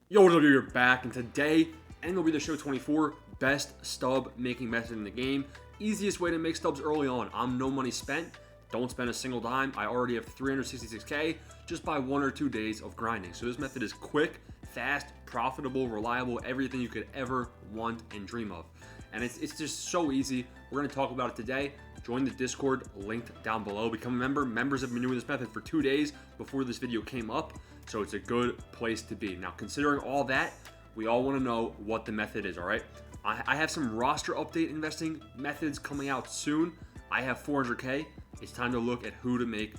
Yo, what's up, you're back, and today, MLB The Show 24, best stub making method in the game. Easiest way to make stubs early on. I'm no money spent, don't spend a single dime. I already have 366K just by 1 or 2 days of grinding. So this method is quick, fast, profitable, reliable, everything you could ever want and dream of. And it's just so easy. We're going to talk about it today. Join the Discord, linked down below. Become a member. Members have been doing this method for 2 days before this video came up, so it's a good place to be. Now, considering all that, we all want to know what the method is, all right? I have some roster update investing methods coming out soon. I have 400K. It's time to look at who to make,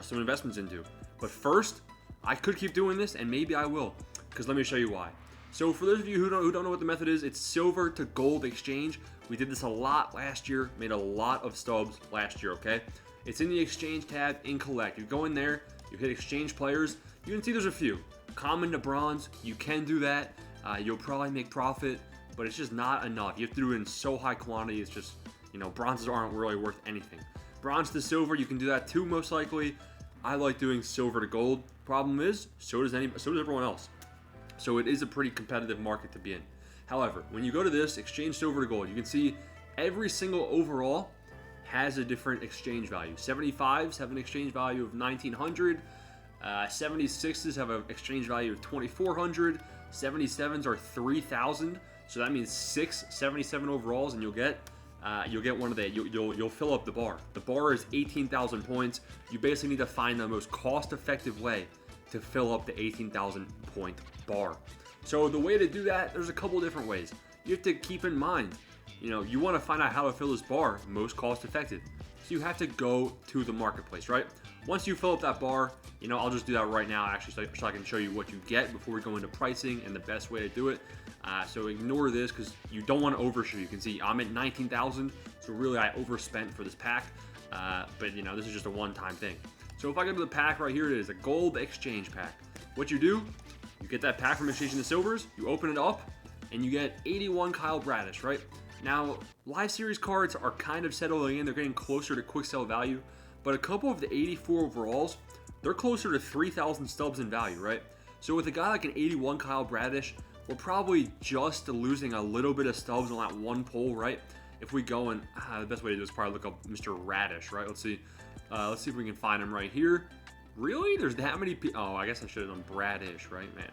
some investments into. But first, I could keep doing this, and maybe I will, because let me show you why. So for those of you who don't know what the method is, it's silver to gold exchange. We did this a lot last year, made a lot of stubs last year, okay? It's in the exchange tab in collect. You go in there, you hit exchange players. You can see there's a few. Common to bronze, you can do that. You'll probably make profit, but it's just not enough. You have to do it in so high quantity, it's just, bronzes aren't really worth anything. Bronze to silver, you can do that too, most likely. I like doing silver to gold. Problem is, so does everyone else. So it is a pretty competitive market to be in. However, when you go to this, exchange silver to gold, you can see every single overall has a different exchange value. 75s have an exchange value of 1900. 76s have an exchange value of 2400. 77s are 3000. So that means 6 77 overalls, and you'll get one of the you'll fill up the bar. The bar is 18,000 points. You basically need to find the most cost-effective way to fill up the 18,000 point bar. So the way to do that, there's a couple different ways. You have to keep in mind, you want to find out how to fill this bar most cost effective. So you have to go to the marketplace, right? Once you fill up that bar, I'll just do that right now actually so I can show you what you get before we go into pricing and the best way to do it. So ignore this because you don't want to overshoot. You can see I'm at 19,000, so really I overspent for this pack. But this is just a one-time thing. So if I go to the pack right here, it is a gold exchange pack. What you do, you get that pack from exchanging the silvers, you open it up, and you get 81 Kyle Bradish, right? Now, live series cards are kind of settling in. They're getting closer to quick sell value, but a couple of the 84 overalls, they're closer to 3,000 stubs in value, right? So with a guy like an 81 Kyle Bradish, we're probably just losing a little bit of stubs on that one pull, right? If we go and, the best way to do is probably look up Mr. Radish, right? Let's see if we can find him right here. Really? There's that many people? Oh, I guess I should have done Bradish, right? Man,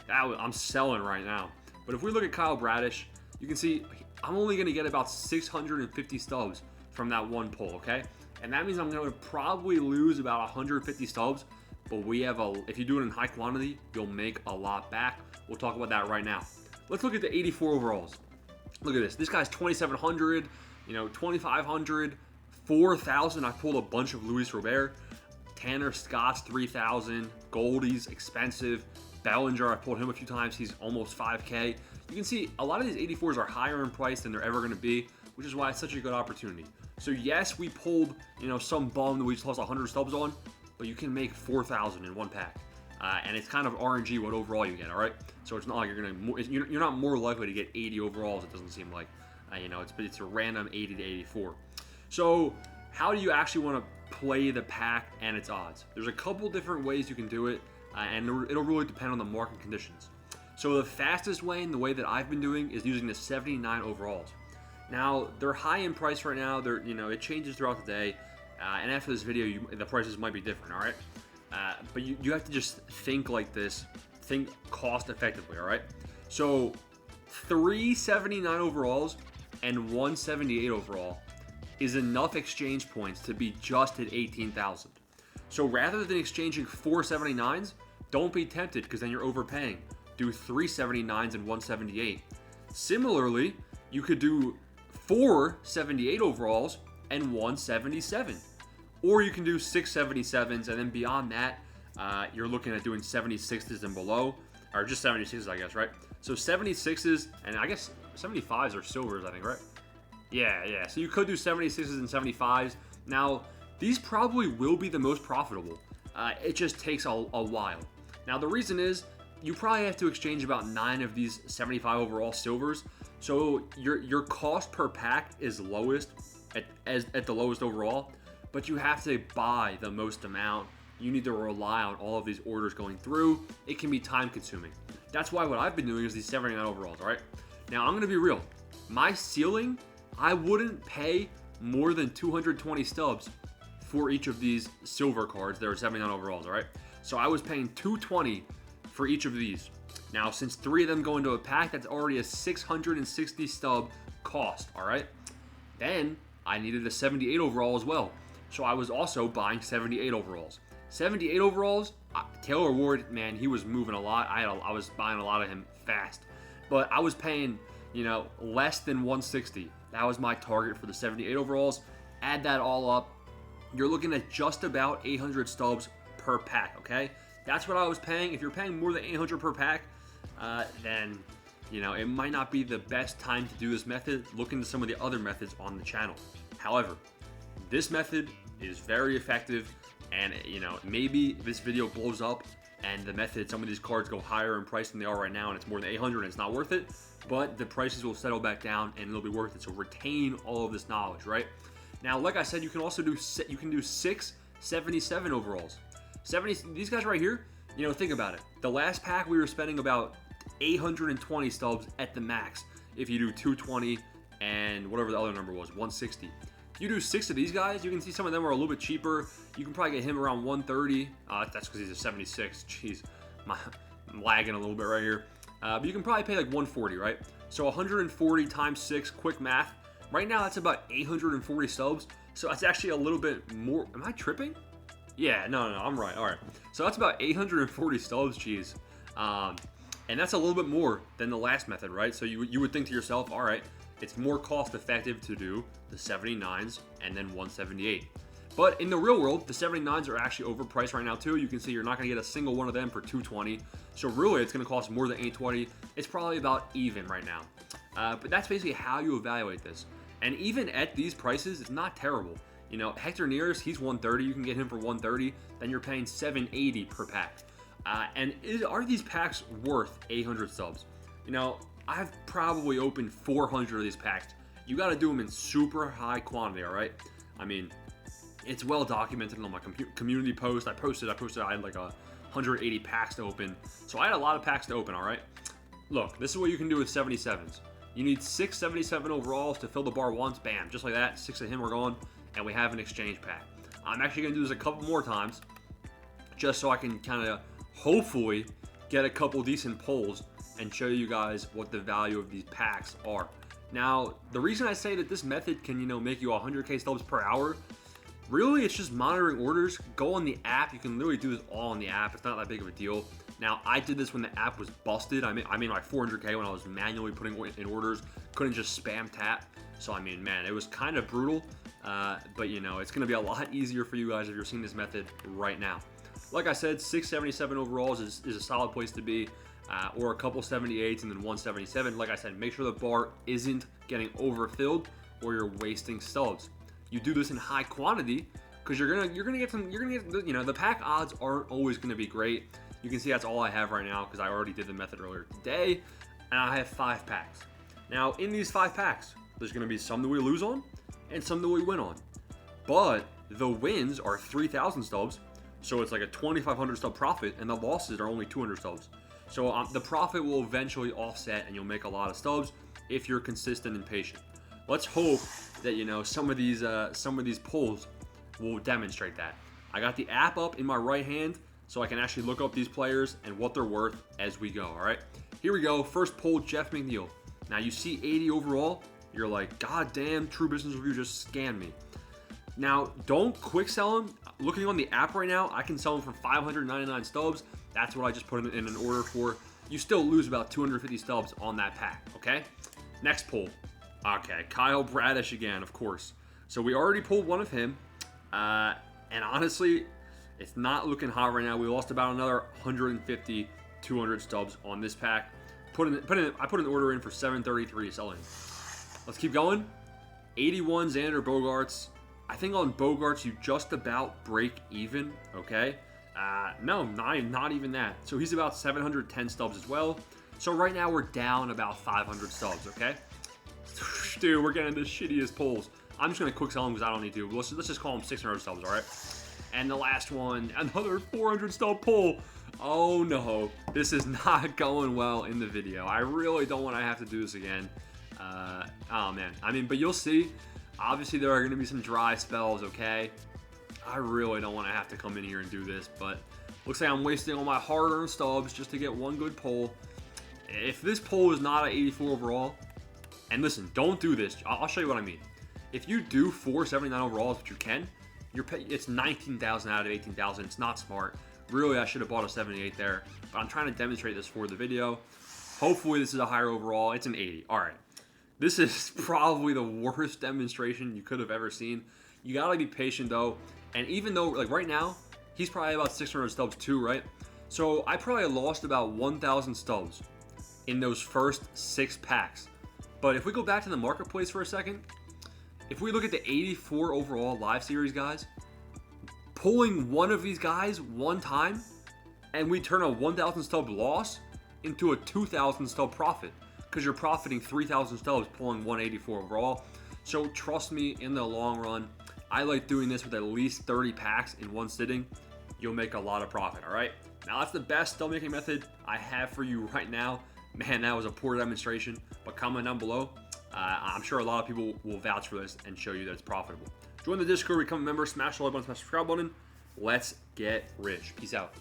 I'm selling right now. But if we look at Kyle Bradish, you can see I'm only going to get about 650 stubs from that one pull, okay? And that means I'm going to probably lose about 150 stubs, but if you do it in high quantity, you'll make a lot back. We'll talk about that right now. Let's look at the 84 overalls. Look at this. This guy's 2,700, 2,500, 4,000. I pulled a bunch of Luis Robert. Tanner Scott's 3,000. Goldie's expensive. Bellinger, I pulled him a few times. He's almost 5K. You can see a lot of these 84s are higher in price than they're ever going to be, which is why it's such a good opportunity. So yes, we pulled, some bum that we just lost 100 stubs on, but you can make 4,000 in one pack. And it's kind of RNG what overall you get, all right? So it's not like you're not more likely to get 80 overalls, it doesn't seem like. It's a random 80 to 84. So how do you actually want to play the pack and its odds? There's a couple different ways you can do it, and it'll really depend on the market conditions. So the fastest way, and the way that I've been doing, is using the 79 overalls. Now, they're high in price right now. It changes throughout the day, and after this video, the prices might be different, all right? But you have to just think like this, think cost effectively, all right? So 379 overalls and 178 overall is enough exchange points to be just at 18,000. So rather than exchanging 479s, don't be tempted because then you're overpaying. Do 379s and 178. Similarly, you could do 478 overalls and 177. Or you can do 677s, and then beyond that, you're looking at doing 76s and below, or just 76s, I guess, right? So 76s, and I guess 75s are silvers, I think, right? Yeah. So you could do 76s and 75s. Now, these probably will be the most profitable. It just takes a while. Now, the reason is you probably have to exchange about 9 of these 75 overall silvers. So your cost per pack is lowest at the lowest overall, but you have to buy the most amount. You need to rely on all of these orders going through. It can be time consuming. That's why what I've been doing is these 79 overalls, all right? Now, I'm going to be real. My ceiling, I wouldn't pay more than 220 stubs for each of these silver cards. There are 79 overalls, all right? So I was paying 220 for each of these. Now, since 3 of them go into a pack, that's already a 660 stub cost, all right? Then I needed a 78 overall as well. So I was also buying 78 overalls. 78 overalls, Taylor Ward, man, he was moving a lot. I was buying a lot of him fast. But I was paying, less than 160. That was my target for the 78 overalls. Add that all up, you're looking at just about 800 stubs per pack, okay? That's what I was paying. If you're paying more than 800 per pack, then, it might not be the best time to do this method. Look into some of the other methods on the channel. However, this method is very effective, and, maybe this video blows up and the method, some of these cards go higher in price than they are right now, and it's more than 800 and it's not worth it, but the prices will settle back down and it'll be worth it. So retain all of this knowledge, right? Now, like I said, you can also do 6 77 overalls. These guys right here, think about it. The last pack we were spending about 820 stubs at the max if you do 220 and whatever the other number was, 160. If you do 6 of these guys, you can see some of them are a little bit cheaper. You can probably get him around 130. That's because he's a 76. Jeez, I'm lagging a little bit right here. But you can probably pay like 140, right? So 140 times 6, quick math. Right now, that's about 840 stubs. So that's actually a little bit more. Am I tripping? Yeah, no, I'm right. All right. So that's about 840 stubs, geez. And that's a little bit more than the last method, right? So you would think to yourself, all right, it's more cost effective to do the 79s and then 178. But in the real world, the 79s are actually overpriced right now too. You can see you're not going to get a single one of them for 220. So really, it's going to cost more than 820. It's probably about even right now. But that's basically how you evaluate this. And even at these prices, it's not terrible. Hector Neris, he's 130. You can get him for 130. Then you're paying 780 per pack. And are these packs worth 800 subs? I've probably opened 400 of these packs. You got to do them in super high quantity, all right? I mean, it's well documented on my community post. I posted, I had like 180 packs to open. So I had a lot of packs to open, all right? Look, this is what you can do with 77s. You need 6 77 overalls to fill the bar once. Bam, just like that. 6 of him are gone, and we have an exchange pack. I'm actually going to do this a couple more times just so I can kind of hopefully get a couple decent pulls and show you guys what the value of these packs are. Now, the reason I say that this method can, make you 100k stubs per hour, really it's just monitoring orders. Go on the app. You can literally do this all on the app. It's not that big of a deal. Now, I did this when the app was busted. I made my 400k when I was manually putting in orders. Couldn't just spam tap. So, man, it was kind of brutal. But, it's going to be a lot easier for you guys if you're seeing this method right now. Like I said, 677 overalls is a solid place to be. Or a couple 78s and then 177. Like I said, make sure the bar isn't getting overfilled or you're wasting stubs. You do this in high quantity because you're gonna get the pack odds aren't always gonna be great. You can see that's all I have right now because I already did the method earlier today, and I have 5 packs. Now in these 5 packs, there's gonna be some that we lose on and some that we win on, but the wins are 3,000 stubs, so it's like a 2,500 stub profit, and the losses are only 200 stubs. So the profit will eventually offset and you'll make a lot of stubs if you're consistent and patient. Let's hope that, some of these pulls will demonstrate that. I got the app up in my right hand so I can actually look up these players and what they're worth as we go, all right? Here we go. First pull, Jeff McNeil. Now you see 80 overall. You're like, God damn, True Business Review just scammed me. Now, don't quick sell them. Looking on the app right now, I can sell them for 599 stubs. That's what I just put in an order for. You still lose about 250 stubs on that pack, okay? Next pull. Okay, Kyle Bradish again, of course. So we already pulled one of him. And honestly, it's not looking hot right now. We lost about another 150, 200 stubs on this pack. I put an order in for 733 selling. Let's keep going. 81 Xander Bogaerts. I think on Bogaerts, you just about break even, okay? No, not even that. So he's about 710 stubs as well. So right now we're down about 500 stubs, okay? Dude, we're getting the shittiest pulls. I'm just going to quick sell them because I don't need to. Let's just call them 600 stubs, all right? And the last one, another 400 stub pull. Oh no, this is not going well in the video. I really don't want to have to do this again. Oh man, I mean, but you'll see. Obviously, there are going to be some dry spells, okay? I really don't want to have to come in here and do this, but looks like I'm wasting all my hard-earned stubs just to get one good pull. If this pull is not an 84 overall, and listen, don't do this. I'll show you what I mean. If you do 479 overalls, which you can, it's 19,000 out of 18,000. It's not smart. Really, I should have bought a 78 there, but I'm trying to demonstrate this for the video. Hopefully, this is a higher overall. It's an 80. All right. This is probably the worst demonstration you could have ever seen. You got to be patient, though. And even though, like right now, he's probably about 600 stubs too, right? So I probably lost about 1,000 stubs in those first 6 packs. But if we go back to the marketplace for a second, if we look at the 84 overall live series guys, pulling one of these guys one time, and we turn a 1,000 stub loss into a 2,000 stub profit, because you're profiting 3,000 stubs pulling 184 overall. So trust me, in the long run, I like doing this with at least 30 packs in one sitting. You'll make a lot of profit, all right? Now, that's the best stub making method I have for you right now. Man, that was a poor demonstration, but comment down below. I'm sure a lot of people will vouch for this and show you that it's profitable. Join the Discord, become a member, smash the like button, smash the subscribe button. Let's get rich. Peace out.